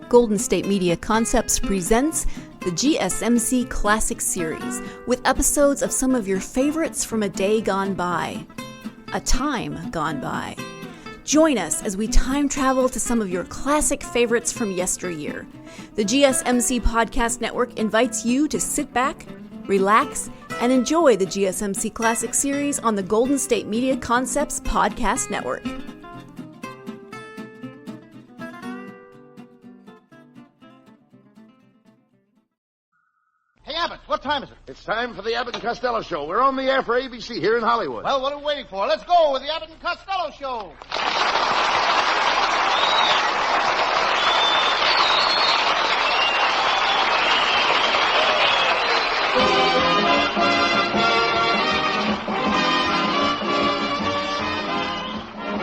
Golden State Media Concepts presents the GSMC Classics series, with episodes of some of your favorites from a day gone by, a time gone by. Join us as we time travel to some of your classic favorites from yesteryear. The GSMC Podcast Network invites you to sit back, relax, and enjoy the GSMC Classics series on the Golden State Media Concepts Podcast Network. Hey, Abbott, what time is it? It's time for the Abbott and Costello Show. We're on the air for ABC here in Hollywood. Well, what are we waiting for? Let's go with the Abbott and Costello Show.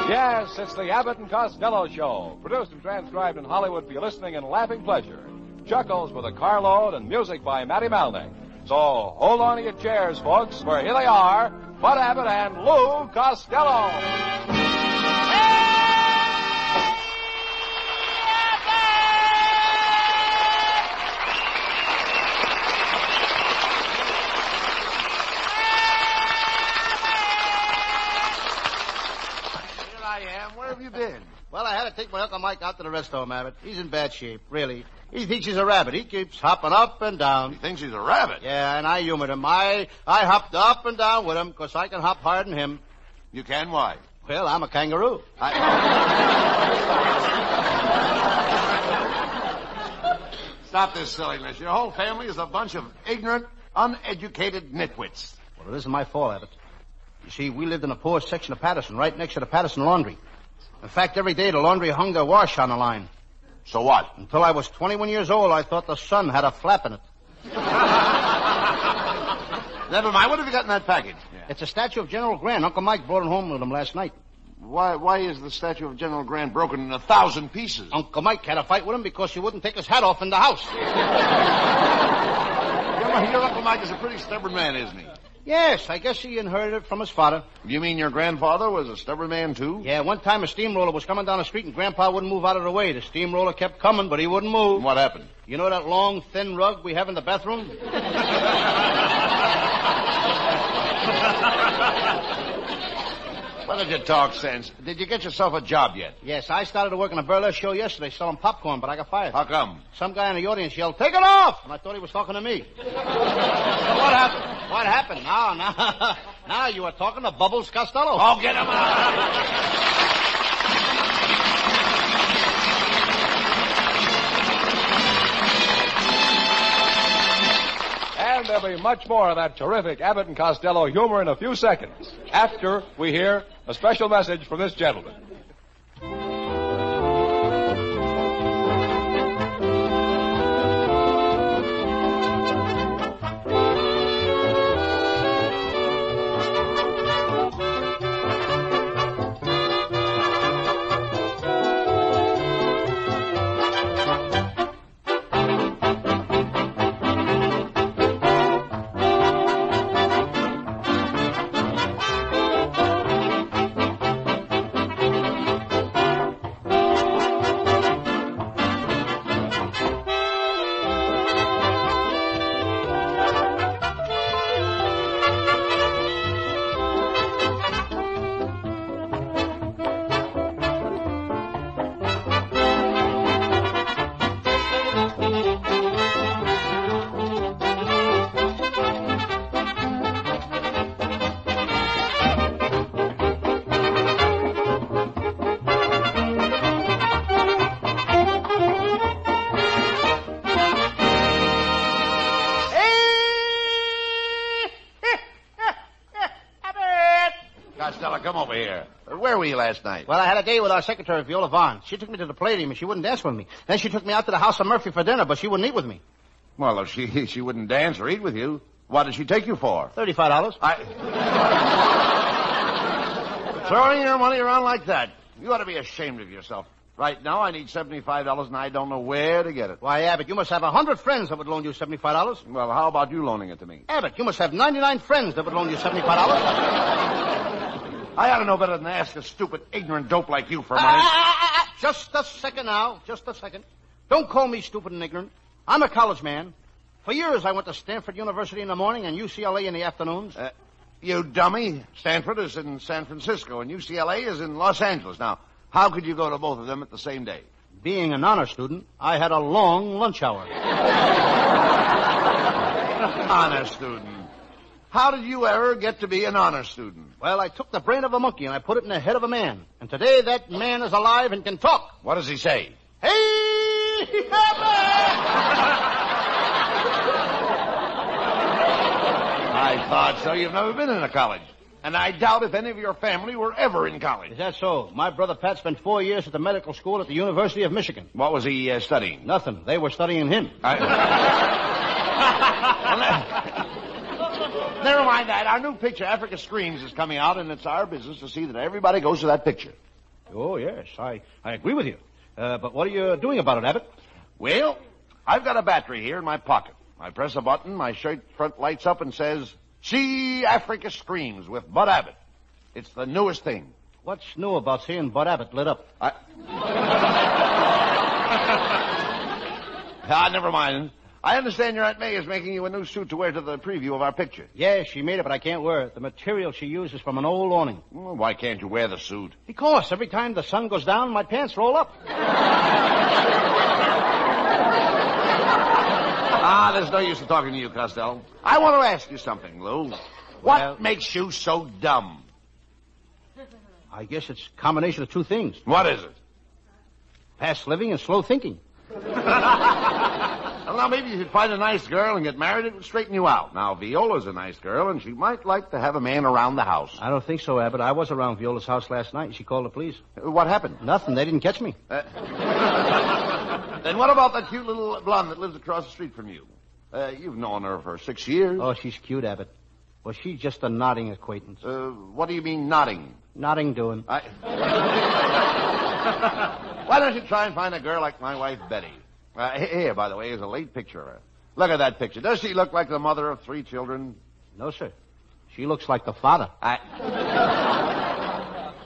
Yes, it's the Abbott and Costello Show, produced and transcribed in Hollywood for your listening and laughing pleasure. Chuckles with a carload and music by Matty Malnick. So hold on to your chairs, folks, for here they are, Bud Abbott and Lou Costello. Here I am. Where have you been? Well, I had to take my Uncle Mike out to the rest home, Abbott. He's in bad shape, really. He thinks he's a rabbit. He keeps hopping up and down. He thinks he's a rabbit? Yeah, and I humored him. I hopped up and down with him because I can hop higher than him. You can? Why? Well, I'm a kangaroo. Stop this silliness. Your whole family is a bunch of ignorant, uneducated nitwits. Well, it isn't my fault, Abbott. You see, we lived in a poor section of Patterson, right next to the Patterson Laundry. In fact, every day the laundry hung their wash on the line. So what? Until I was 21 years old, I thought the sun had a flap in it. Never mind. What have you got in that package? It's a statue of General Grant. Uncle Mike brought it home with him last night. Why is the statue of General Grant broken in 1,000 pieces? Uncle Mike had a fight with him because he wouldn't take his hat off in the house. Your Uncle Mike is a pretty stubborn man, isn't he? Yes, I guess he inherited it from his father. You mean your grandfather was a stubborn man, too? Yeah, one time a steamroller was coming down the street and Grandpa wouldn't move out of the way. The steamroller kept coming, but he wouldn't move. What happened? You know that long, thin rug we have in the bathroom? Why don't you talk sense? Did you get yourself a job yet? Yes, I started to work on a burlesque show yesterday selling popcorn, but I got fired. How come? Some guy in the audience yelled, "Take it off!" And I thought he was talking to me. So what happened? What happened? Now you are talking to Bubbles Costello. Oh, get him out! And there'll be much more of that terrific Abbott and Costello humor in a few seconds, after we hear a special message from this gentleman. Costello, come over here. Where were you last night? Well, I had a day with our secretary, Viola Vaughn. She took me to the Palladium, and she wouldn't dance with me. Then she took me out to the House of Murphy for dinner, but she wouldn't eat with me. Well, if she wouldn't dance or eat with you, what did she take you for? $35. Throwing your money around like that. You ought to be ashamed of yourself. Right now, I need $75, and I don't know where to get it. Why, Abbott, you must have 100 friends that would loan you $75. Well, how about you loaning it to me? Abbott, you must have 99 friends that would loan you $75. I ought to know better than to ask a stupid, ignorant dope like you for money. Just a second now. Just a second. Don't call me stupid and ignorant. I'm a college man. For years, I went to Stanford University in the morning and UCLA in the afternoons. You dummy. Stanford is in San Francisco, and UCLA is in Los Angeles. Now, how could you go to both of them at the same day? Being an honor student, I had a long lunch hour. Honor student. How did you ever get to be an honor student? Well, I took the brain of a monkey and I put it in the head of a man. And today that man is alive and can talk. What does he say? Hey! I thought so. You've never been in a college. And I doubt if any of your family were ever in college. Is that so? My brother Pat spent 4 years at the medical school at the University of Michigan. What was he studying? Nothing. They were studying him. Never mind that. Our new picture, Africa Screams, is coming out, and it's our business to see that everybody goes to that picture. Oh, yes. I agree with you. But what are you doing about it, Abbott? Well, I've got a battery here in my pocket. I press a button, my shirt front lights up and says, "See Africa Screams" with Bud Abbott. It's the newest thing. What's new about seeing Bud Abbott lit up? Never mind. I understand your Aunt May is making you a new suit to wear to the preview of our picture. Yeah, she made it, but I can't wear it. The material she used is from an old awning. Well, why can't you wear the suit? Because every time the sun goes down, my pants roll up. There's no use in talking to you, Costello. I want to ask you something, Lou. What makes you so dumb? I guess it's a combination of two things. What is it? Fast living and slow thinking. Well, now, maybe you should find a nice girl and get married. It would straighten you out. Now, Viola's a nice girl, and she might like to have a man around the house. I don't think so, Abbott. I was around Viola's house last night, and she called the police. What happened? Nothing. They didn't catch me. Then what about that cute little blonde that lives across the street from you? You've known her for 6 years. Oh, she's cute, Abbott. Well, she's just a nodding acquaintance. What do you mean, nodding? Nodding doing. Why don't you try and find a girl like my wife, Betty? Here, by the way, is a late picture of her. Look at that picture. Does she look like the mother of 3 children? No, sir. She looks like the father.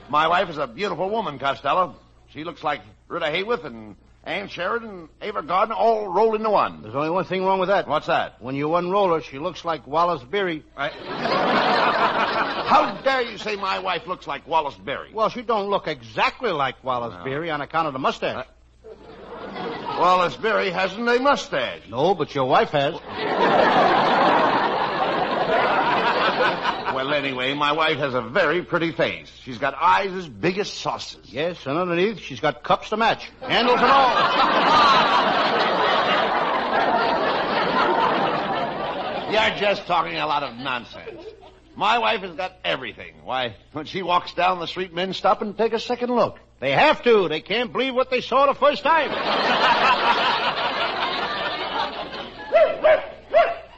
My wife is a beautiful woman, Costello. She looks like Rita Hayworth and Ann Sheridan, Ava Gardner, all rolled into one. There's only one thing wrong with that. What's that? When you unroll her, she looks like Wallace Beery. How dare you say my wife looks like Wallace Beery? Well, she don't look exactly like Wallace Beery on account of the mustache. Wallace Beery hasn't a mustache. No, but your wife has. Well, anyway, my wife has a very pretty face. She's got eyes as big as saucers. Yes, and underneath, she's got cups to match. Handles and all. You're just talking a lot of nonsense. My wife has got everything. Why, when she walks down the street, men stop and take a second look. They have to. They can't believe what they saw the first time.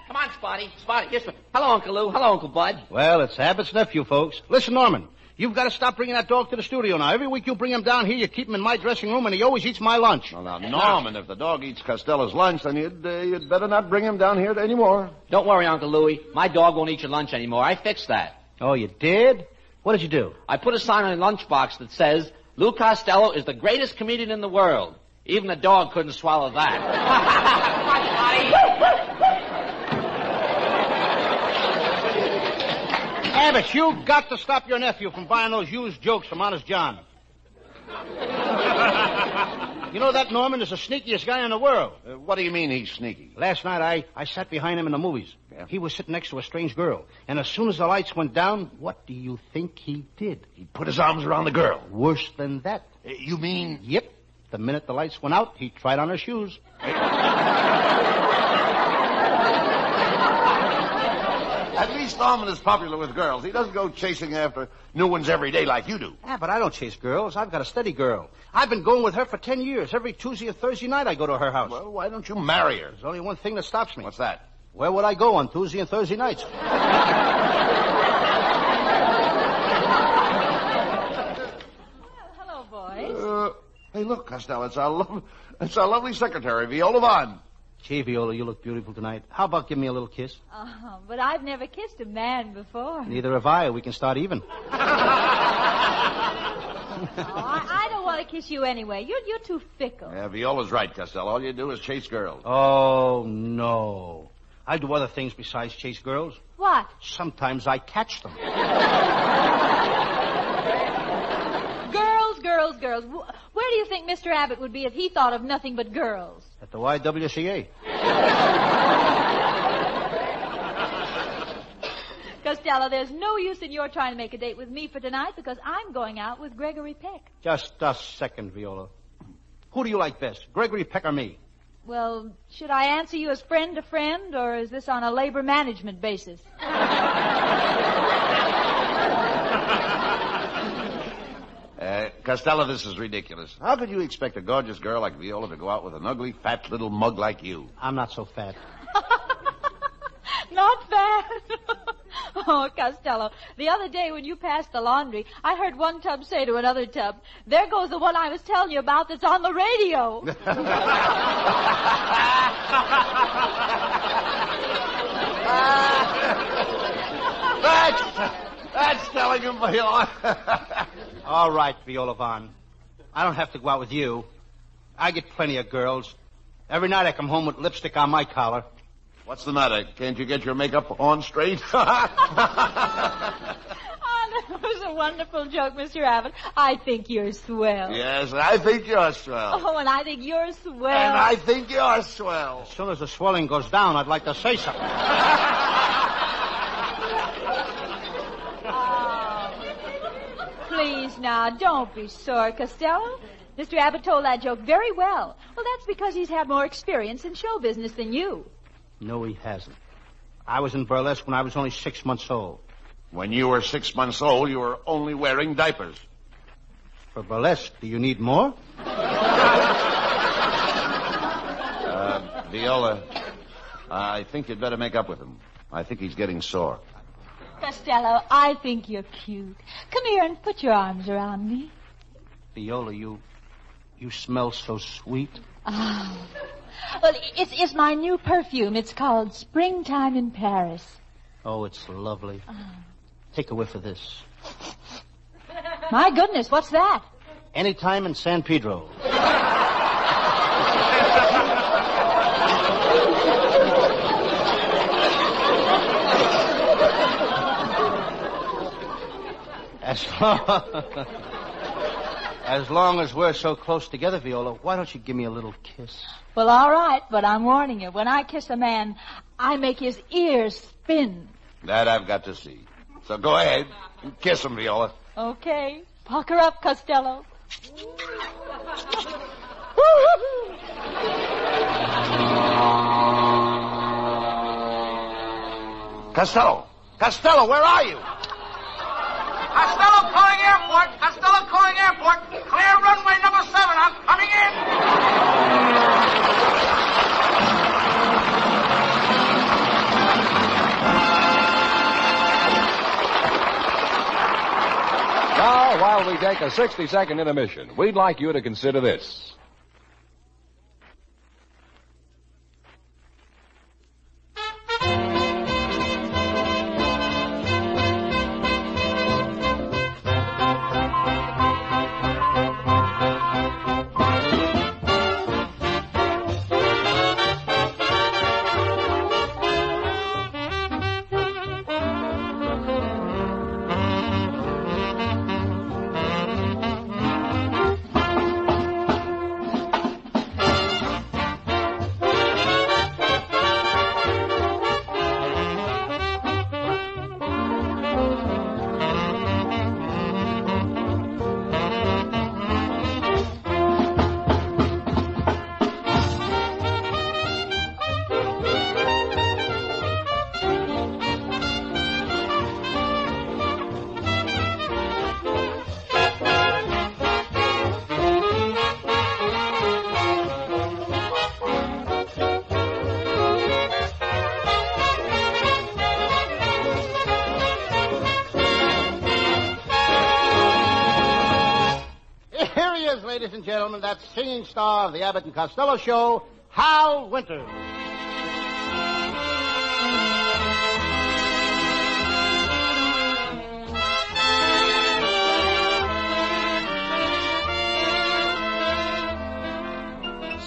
Come on, Spotty. Spotty, yes, sir. Hello, Uncle Lou. Hello, Uncle Bud. Well, it's Abbott's nephew, folks. Listen, Norman, you've got to stop bringing that dog to the studio now. Every week you bring him down here, you keep him in my dressing room, and he always eats my lunch. Well, now, Norman, if the dog eats Costello's lunch, then you'd better not bring him down here anymore. Don't worry, Uncle Louie. My dog won't eat your lunch anymore. I fixed that. Oh, you did? What did you do? I put a sign on the lunchbox that says, Lou Costello is the greatest comedian in the world. Even the dog couldn't swallow that. Abbott, you've got to stop your nephew from buying those used jokes from Honest John. You know that Norman is the sneakiest guy in the world. What do you mean he's sneaky? Last night I sat behind him in the movies. Yeah. He was sitting next to a strange girl. And as soon as the lights went down, what do you think he did? He put his arms around the girl. Worse than that. You mean? Yep. The minute the lights went out, he tried on her shoes. At least Norman is popular with girls. He doesn't go chasing after new ones every day like you do. Yeah, but I don't chase girls. I've got a steady girl. I've been going with her for 10 years. Every Tuesday or Thursday night I go to her house. Well, why don't you marry her? There's only one thing that stops me. What's that? Where would I go on Tuesday and Thursday nights? Hello, boys. Hey, look, Costello, it's our lovely secretary, Viola Vaughn. Gee, Viola, you look beautiful tonight. How about giving me a little kiss? Oh, but I've never kissed a man before. Neither have I. We can start even. I don't want to kiss you anyway. You're too fickle. Yeah, Viola's right, Costello. All you do is chase girls. Oh, no. I do other things besides chase girls. What? Sometimes I catch them. Girls. Where do you think Mr. Abbott would be if he thought of nothing but girls? At the YWCA. Costello, there's no use in your trying to make a date with me for tonight because I'm going out with Gregory Peck. Just a second, Viola. Who do you like best, Gregory Peck or me? Well, should I answer you as friend to friend, or is this on a labor management basis? Costello, this is ridiculous. How could you expect a gorgeous girl like Viola to go out with an ugly, fat little mug like you? I'm not so fat. Not bad. Oh, Costello, the other day when you passed the laundry, I heard one tub say to another tub, "There goes the one I was telling you about that's on the radio." That's telling him, Viola. All right, Viola Vaughn. I don't have to go out with you. I get plenty of girls. Every night I come home with lipstick on my collar. What's the matter? Can't you get your makeup on straight? Oh, that was a wonderful joke, Mr. Abbott. I think you're swell. Yes, I think you're swell. Oh, and I think you're swell. And I think you're swell. As soon as the swelling goes down, I'd like to say something. Please now, don't be sore, Costello. Mr. Abbott told that joke very well. Well, that's because he's had more experience in show business than you. No, he hasn't. I was in burlesque when I was only 6 months old. When you were 6 months old, you were only wearing diapers. For burlesque, do you need more? Viola, I think you'd better make up with him. I think he's getting sore. Costello, I think you're cute. Come here and put your arms around me. Viola, you smell so sweet. Oh. Well, it's my new perfume. It's called Springtime in Paris. Oh, it's lovely. Take a whiff of this. My goodness, what's that? Anytime in San Pedro. As long as we're so close together, Viola, why don't you give me a little kiss? Well, all right, but I'm warning you. When I kiss a man, I make his ears spin. That I've got to see. So go ahead and kiss him, Viola. Okay. Pucker up, Costello. Costello! Costello, where are you? Costello calling airport. Costello calling airport. Clear runway number 7. I'm coming in. Now, while we take a 60-second intermission, we'd like you to consider this. Ladies and gentlemen, that singing star of the Abbott and Costello show, Hal Winters.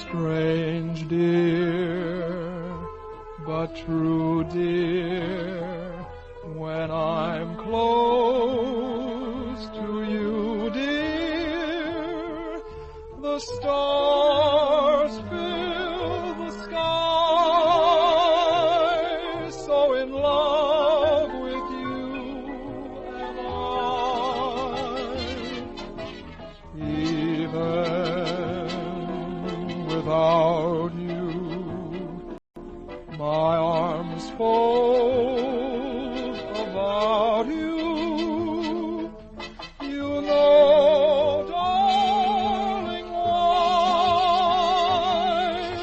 Strange, dear, but true, dear, when I'm close to you, dear, the stars fill the sky, so in love with you am I. Even without you, my arms fold about you. You know, darling, why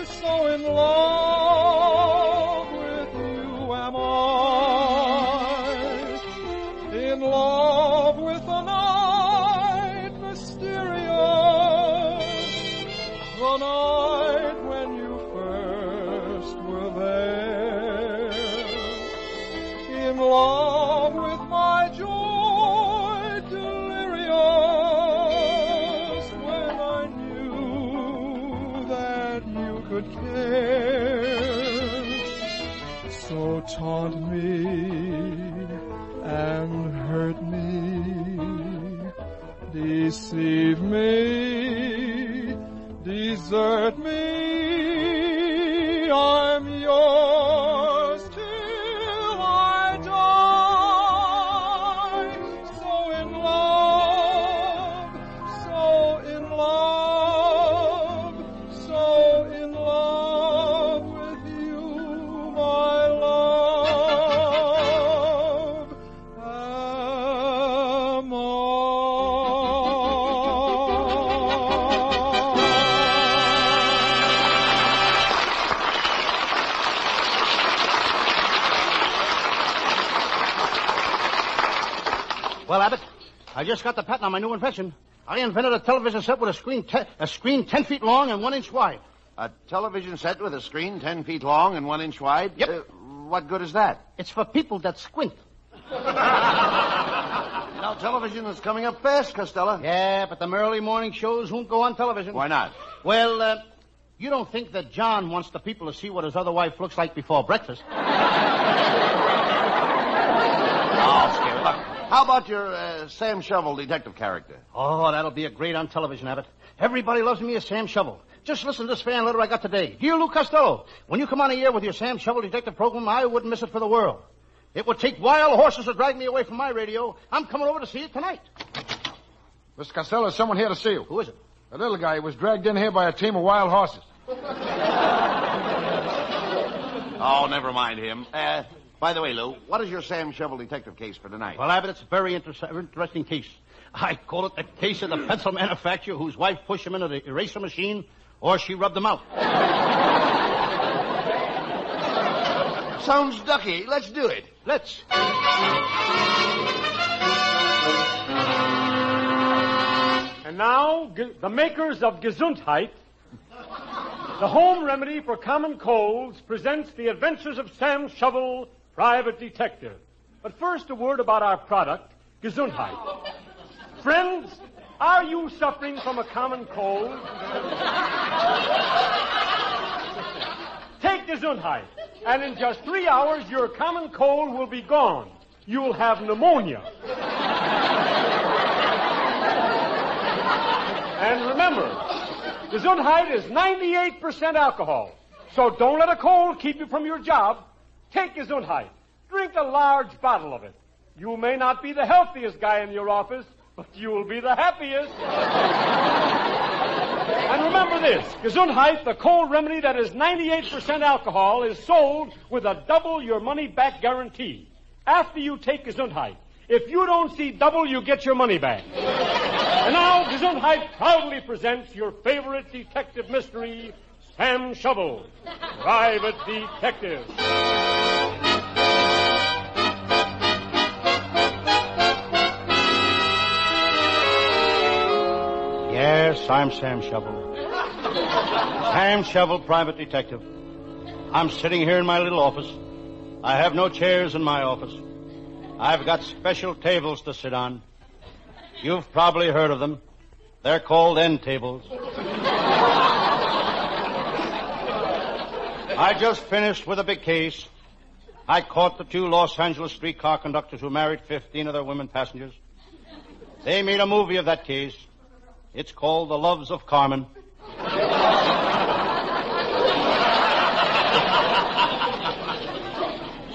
so in love with you am I. In love with the night mysterious, the night when you first were there. In love with my joy delirious, when I knew that you could care. So taunt me and hurt me, deceive me, desert me, I'm yours till I die. So in love, so in love, so in love with you, my love, am I. Well, Abbott, I just got the patent on my new invention. I invented a television set with a screen 10 feet long and 1 inch wide. A television set with a screen 10 feet long and 1 inch wide? Yep. What good is that? It's for people that squint. Now, television is coming up fast, Costello. Yeah, but the early morning shows won't go on television. Why not? Well, you don't think that John wants the people to see what his other wife looks like before breakfast? Oh, scary. Look, how about your Sam Shovel detective character? Oh, that'll be a great on television, Abbott. Everybody loves me as Sam Shovel. Just listen to this fan letter I got today. Dear Lou Costello, when you come on the air with your Sam Shovel detective program, I wouldn't miss it for the world. It would take wild horses to drag me away from my radio. I'm coming over to see it tonight. Mr. Costello, there's someone here to see you. Who is it? The little guy who was dragged in here by a team of wild horses. Oh, never mind him. By the way, Lou, what is your Sam Shovel detective case for tonight? Well, Abbott, it's a very interesting case. I call it the case of the pencil manufacturer whose wife pushed him into the eraser machine or she rubbed him out. Sounds ducky. Let's do it. Let's. And now, the makers of Gesundheit, the home remedy for common colds, presents the adventures of Sam Shovel, private detective. But first, a word about our product, Gesundheit. Friends, are you suffering from a common cold? Take Gesundheit, and in just 3 hours, your common cold will be gone. You'll have pneumonia. And remember, Gesundheit is 98% alcohol. So don't let a cold keep you from your job. Take Gesundheit. Drink a large bottle of it. You may not be the healthiest guy in your office, but you will be the happiest. And remember this, Gesundheit, the cold remedy that is 98% alcohol, is sold with a double your money back guarantee. After you take Gesundheit, if you don't see double, you get your money back. And now, Gesundheit proudly presents your favorite detective mystery, Sam Shovel, private detective. Yes, I'm Sam Shovel. Sam Shovel, private detective. I'm sitting here in my little office. I have no chairs in my office. I've got special tables to sit on. You've probably heard of them. They're called end tables. I just finished with a big case. I caught the 2 Los Angeles streetcar conductors who married 15 of their women passengers. They made a movie of that case. It's called The Loves of Carmen.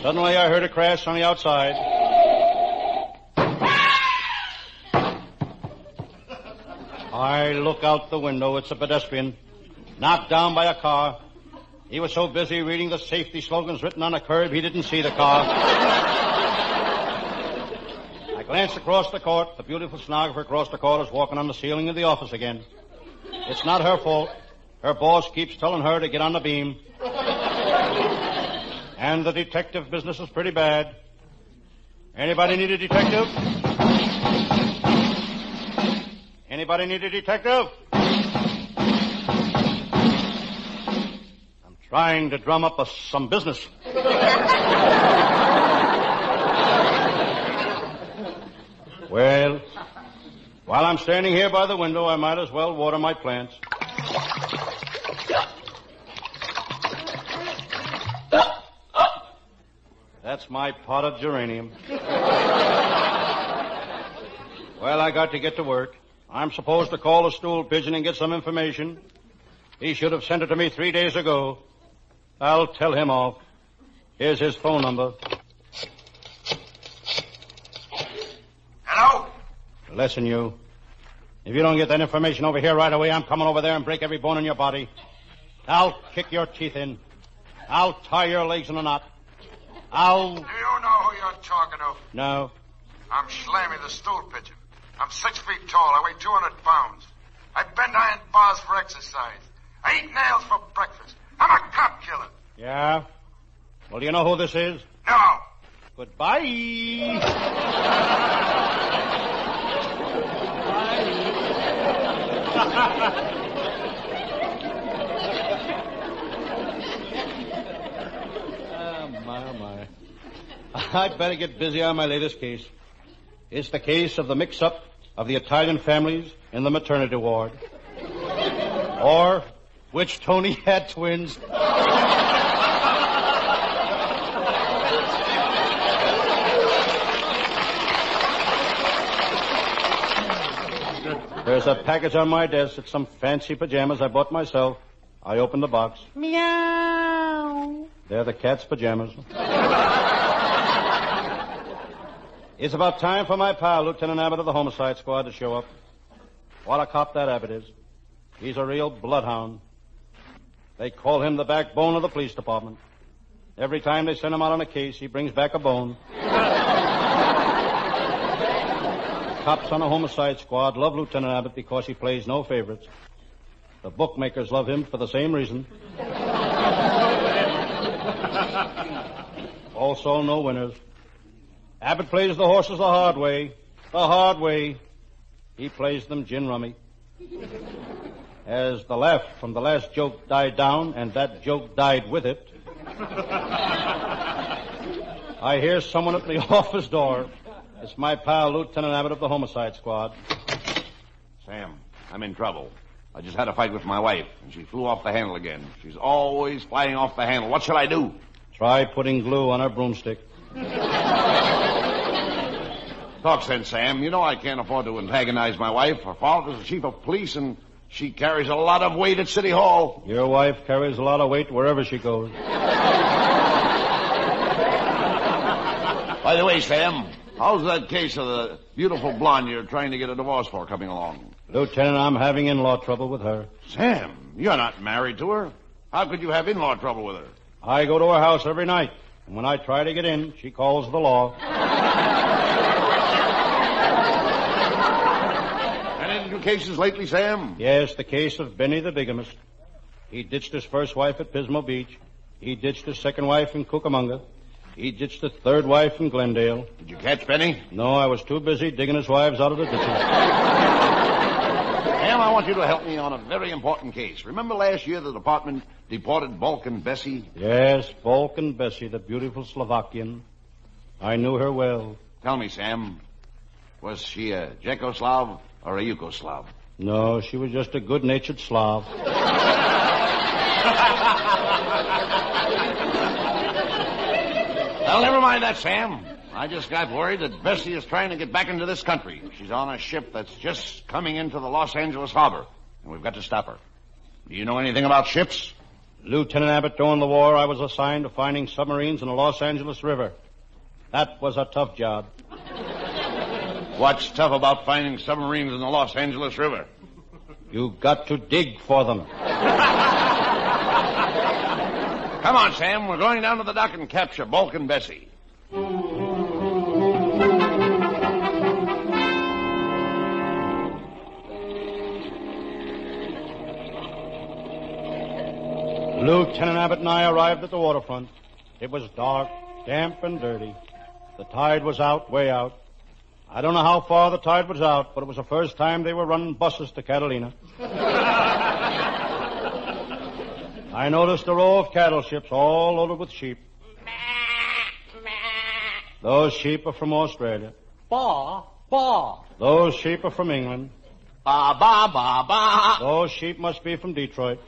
Suddenly I heard a crash on the outside. I look out the window. It's a pedestrian, knocked down by a car. He was so busy reading the safety slogans written on a curb, he didn't see the car. I glanced across the court. The beautiful stenographer across the court is walking on the ceiling of the office again. It's not her fault. Her boss keeps telling her to get on the beam. And the detective business is pretty bad. Anybody need a detective? Anybody need a detective? I'm trying to drum up some business. Well, while I'm standing here by the window, I might as well water my plants. That's my potted geranium. Well, I got to get to work. I'm supposed to call the stool pigeon and get some information. He should have sent it to me 3 days ago. I'll tell him off. Here's his phone number. Hello? Listen, you. If you don't get that information over here right away, I'm coming over there and break every bone in your body. I'll kick your teeth in. I'll tie your legs in a knot. Do you know who you're talking to? No. I'm Schlammy, the stool pigeon. I'm 6 feet tall. I weigh 200 pounds. I bend iron bars for exercise. I eat nails for breakfast. I'm a cop killer. Yeah? Well, do you know who this is? No. Goodbye. My. I'd better get busy on my latest case. It's the case of the mix-up of the Italian families in the maternity ward. Or which Tony had twins. There's a package on my desk. It's some fancy pajamas I bought myself. I opened the box. Meow. They're the cat's pajamas. It's about time for my pal, Lieutenant Abbott of the Homicide Squad, to show up. What a cop that Abbott is. He's a real bloodhound. They call him the backbone of the police department. Every time they send him out on a case, he brings back a bone. The cops on the Homicide Squad love Lieutenant Abbott because he plays no favorites. The bookmakers love him for the same reason. Also, no winners. Abbott plays the horses the hard way. The hard way. He plays them gin rummy. As the laugh from the last joke died down, and that joke died with it, I hear someone at the office door. It's my pal, Lieutenant Abbott of the Homicide Squad. Sam, I'm in trouble. I just had a fight with my wife, and she flew off the handle again. She's always flying off the handle. What shall I do? Try putting glue on her broomstick. Talk sense, Sam. You know I can't afford to antagonize my wife. Her father is the chief of police, and she carries a lot of weight at City Hall. Your wife carries a lot of weight wherever she goes. By the way, Sam, how's that case of the beautiful blonde you're trying to get a divorce for coming along? Lieutenant, I'm having in-law trouble with her. Sam, you're not married to her. How could you have in-law trouble with her? I go to her house every night, and when I try to get in, she calls the law. Any new cases lately, Sam? Yes, the case of Benny the bigamist. He ditched his first wife at Pismo Beach. He ditched his second wife in Cucamonga. He ditched his third wife in Glendale. Did you catch Benny? No, I was too busy digging his wives out of the ditches. Sam, I want you to help me on a very important case. Remember last year the department deported Balkan Bessie? Yes, Balkan Bessie, the beautiful Slovakian. I knew her well. Tell me, Sam, was she a Czechoslav or a Yugoslav? No, she was just a good-natured Slav. Well, never mind that, Sam. I just got worried that Bessie is trying to get back into this country. She's on a ship that's just coming into the Los Angeles harbor, and we've got to stop her. Do you know anything about ships? Lieutenant Abbott, during the war, I was assigned to finding submarines in the Los Angeles River. That was a tough job. What's tough about finding submarines in the Los Angeles River? You got to dig for them. Come on, Sam. We're going down to the dock and capture Bulk and Bessie. Lieutenant Abbott and I arrived at the waterfront. It was dark, damp, and dirty. The tide was out, way out. I don't know how far the tide was out, but it was the first time they were running buses to Catalina. I noticed a row of cattle ships all loaded with sheep. Those sheep are from Australia. Ba, ba. Those sheep are from England. Ba, ba, ba, ba. Those sheep must be from Detroit.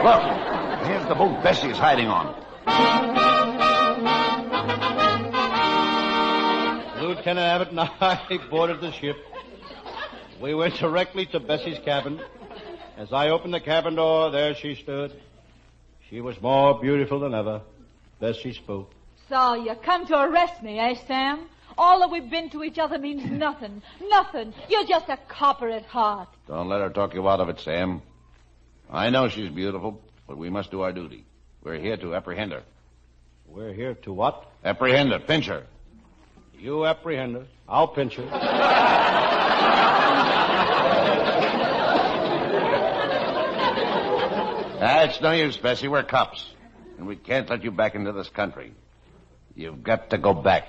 Look, here's the boat Bessie is hiding on. Lieutenant Abbott and I boarded the ship. We went directly to Bessie's cabin. As I opened the cabin door, there she stood. She was more beautiful than ever. Bessie spoke. So you come to arrest me, eh, Sam? All that we've been to each other means nothing. Nothing. You're just a copper at heart. Don't let her talk you out of it, Sam. I know she's beautiful, but we must do our duty. We're here to apprehend her. We're here to what? Apprehend her. Pinch her. You apprehend her. I'll pinch her. It's no use, Bessie. We're cops. And we can't let you back into this country. You've got to go back.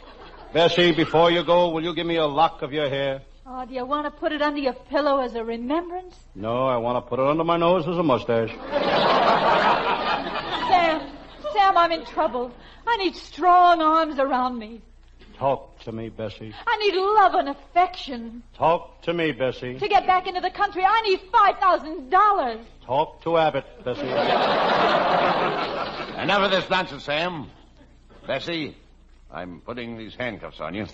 Bessie, before you go, will you give me a lock of your hair? Oh, do you want to put it under your pillow as a remembrance? No, I want to put it under my nose as a mustache. Sam, I'm in trouble. I need strong arms around me. Talk to me, Bessie. I need love and affection. Talk to me, Bessie. To get back into the country, I need $5,000. Talk to Abbott, Bessie. Enough of this nonsense, Sam. Bessie, I'm putting these handcuffs on you.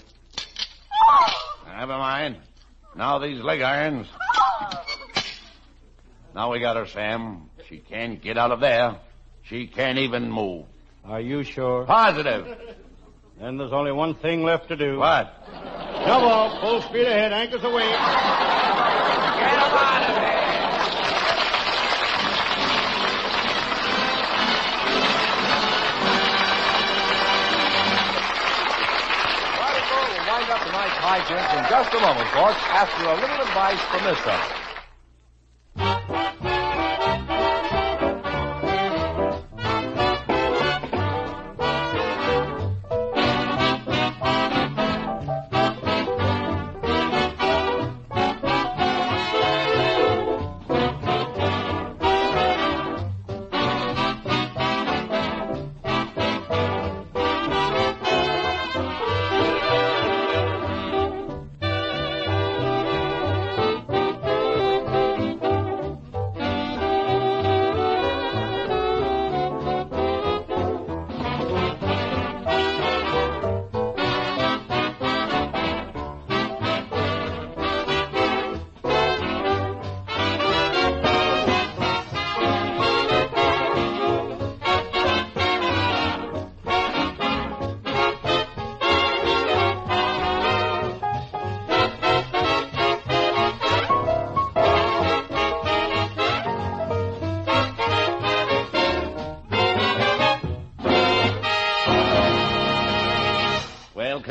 Never mind. Now these leg irons. Now we got her, Sam. She can't get out of there. She can't even move. Are you sure? Positive. Then there's only one thing left to do. What? Double, full speed ahead, anchors away. Get him out of there. We'll wind up tonight's hijinks in just a moment, folks, after a little advice from this fellow.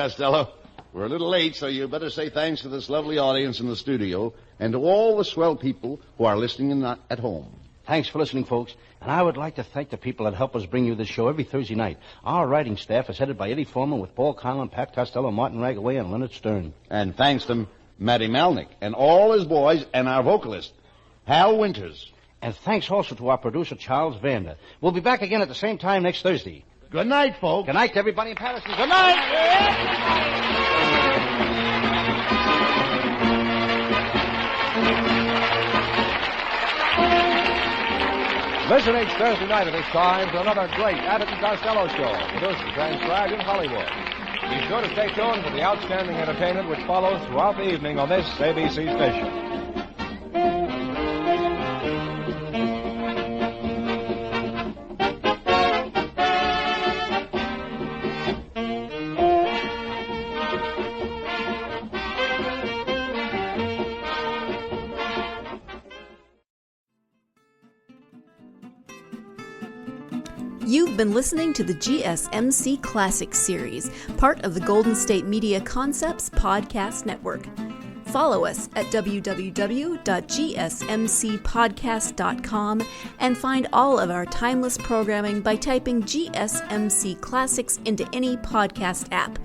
Costello. We're a little late, so you better say thanks to this lovely audience in the studio and to all the swell people who are listening at home. Thanks for listening, folks. And I would like to thank the people that help us bring you this show every Thursday night. Our writing staff is headed by Eddie Foreman with Paul Conlon, Pat Costello, Martin Ragaway, and Leonard Stern. And thanks to Matty Malnick and all his boys and our vocalist, Hal Winters. And thanks also to our producer, Charles Vander. We'll be back again at the same time next Thursday. Good night, folks. Good night to everybody in Patterson. Good night. Listen each Thursday night at this time to another great Abbott and Costello show, produced and transcribed in Hollywood. Be sure to stay tuned for the outstanding entertainment which follows throughout the evening on this ABC station. You've been listening to the GSMC Classics series, part of the Golden State Media Concepts Podcast Network. Follow us at www.gsmcpodcast.com and find all of our timeless programming by typing GSMC Classics into any podcast app,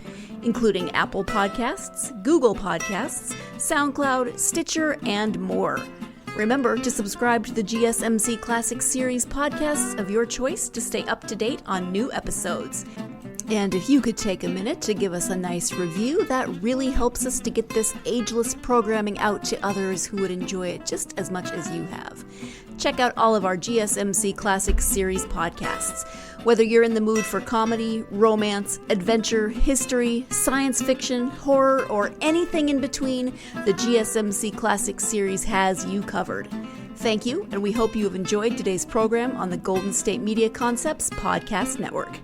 including Apple Podcasts, Google Podcasts, SoundCloud, Stitcher, and more. Remember to subscribe to the GSMC Classics series podcasts of your choice to stay up to date on new episodes. And if you could take a minute to give us a nice review, that really helps us to get this ageless programming out to others who would enjoy it just as much as you have. Check out all of our GSMC Classics series podcasts. Whether you're in the mood for comedy, romance, adventure, history, science fiction, horror, or anything in between, the GSMC Classics series has you covered. Thank you, and we hope you have enjoyed today's program on the Golden State Media Concepts Podcast Network.